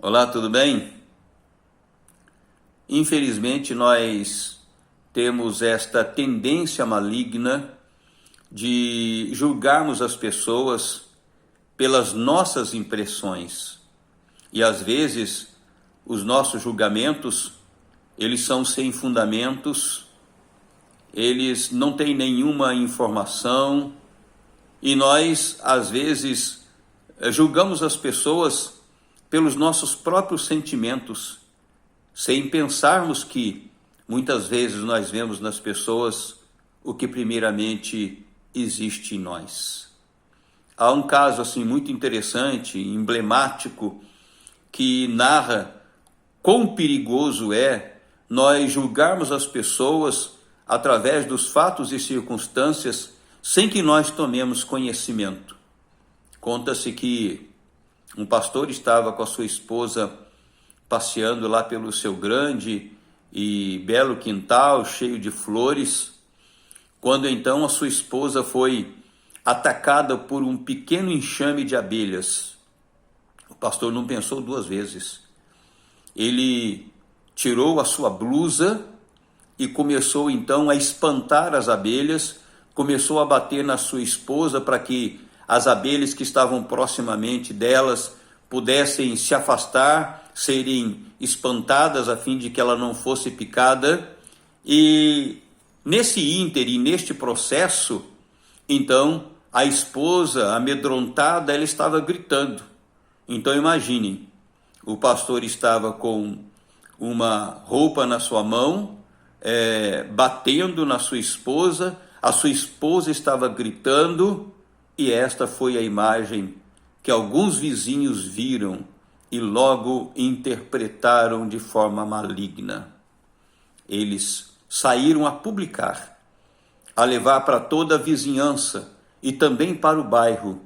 Olá, tudo bem? Infelizmente, nós temos esta tendência maligna de julgarmos as pessoas pelas nossas impressões. E às vezes, os nossos julgamentos, eles são sem fundamentos, eles não têm nenhuma informação, e nós, às vezes, julgamos as pessoas pelos nossos próprios sentimentos, sem pensarmos que muitas vezes nós vemos nas pessoas o que primeiramente existe em nós. Há um caso assim muito interessante, emblemático, que narra quão perigoso é nós julgarmos as pessoas através dos fatos e circunstâncias sem que nós tomemos conhecimento. Conta-se que um pastor estava com a sua esposa passeando lá pelo seu grande e belo quintal, cheio de flores, quando então a sua esposa foi atacada por um pequeno enxame de abelhas. O pastor não pensou duas vezes. Ele tirou a sua blusa e começou então a espantar as abelhas, começou a bater na sua esposa para que as abelhas que estavam proximamente delas pudessem se afastar, serem espantadas a fim de que ela não fosse picada. E nesse ínterim, neste processo, então a esposa amedrontada, ela estava gritando. Então imaginem, o pastor estava com uma roupa na sua mão, batendo na sua esposa, a sua esposa estava gritando, e esta foi a imagem que alguns vizinhos viram e logo interpretaram de forma maligna. Eles saíram a publicar, a levar para toda a vizinhança e também para o bairro,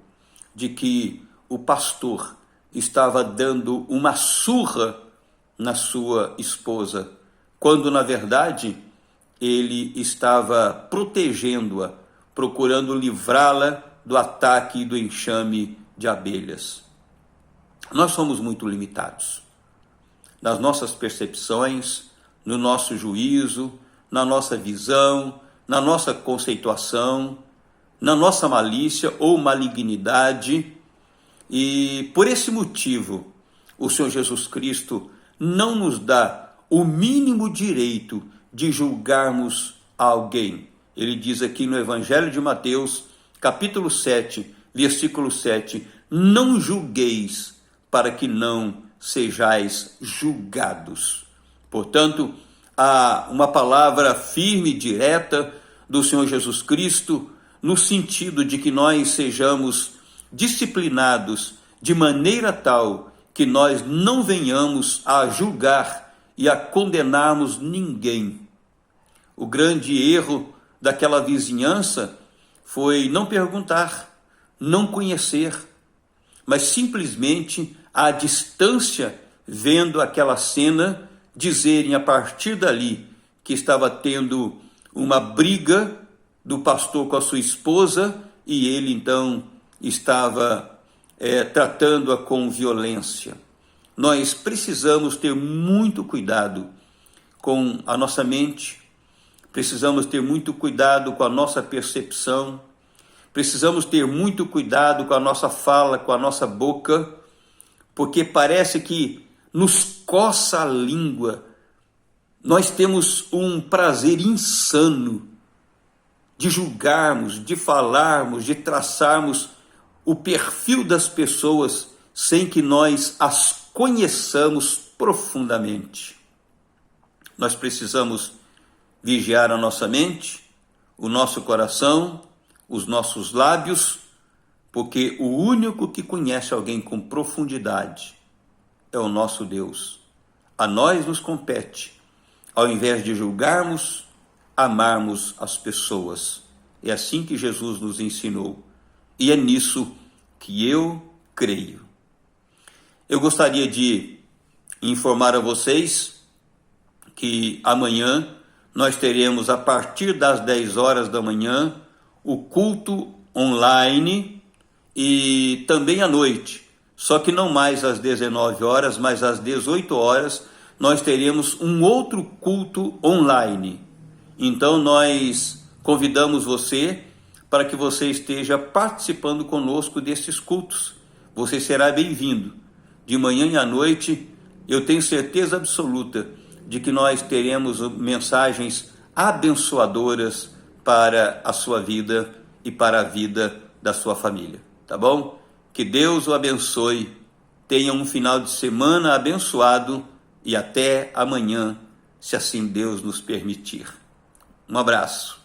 de que o pastor estava dando uma surra na sua esposa, quando na verdade ele estava protegendo-a, procurando livrá-la do ataque e do enxame de abelhas. Nós somos muito limitados nas nossas percepções, no nosso juízo, na nossa visão, na nossa conceituação, na nossa malícia ou malignidade, e por esse motivo o Senhor Jesus Cristo não nos dá o mínimo direito de julgarmos alguém. Ele diz aqui no Evangelho de Mateus, capítulo 7, versículo 7, não julgueis para que não sejais julgados. Portanto, há uma palavra firme e direta do Senhor Jesus Cristo, no sentido de que nós sejamos disciplinados de maneira tal que nós não venhamos a julgar e a condenarmos ninguém. O grande erro daquela vizinhança foi não perguntar, não conhecer, mas simplesmente à distância, vendo aquela cena, dizerem a partir dali que estava tendo uma briga do pastor com a sua esposa e ele então estava tratando-a com violência. Nós precisamos ter muito cuidado com a nossa mente, precisamos ter muito cuidado com a nossa percepção, precisamos ter muito cuidado com a nossa fala, com a nossa boca, porque parece que nos coça a língua. Nós temos um prazer insano de julgarmos, de falarmos, de traçarmos o perfil das pessoas sem que nós as conheçamos profundamente. Nós precisamos vigiar a nossa mente, o nosso coração, os nossos lábios, porque o único que conhece alguém com profundidade é o nosso Deus. A nós nos compete, ao invés de julgarmos, amarmos as pessoas. É assim que Jesus nos ensinou. E é nisso que eu creio. Eu gostaria de informar a vocês que amanhã nós teremos, a partir das 10 horas da manhã, o culto online e também à noite Só que não mais às 19 horas, mas às 18 horas, nós teremos um outro culto online. Então nós convidamos você para que você esteja participando conosco desses cultos. Você será bem-vindo. De manhã e à noite, eu tenho certeza absoluta de que nós teremos mensagens abençoadoras para a sua vida e para a vida da sua família, tá bom? Que Deus o abençoe, tenha um final de semana abençoado e até amanhã, se assim Deus nos permitir. Um abraço.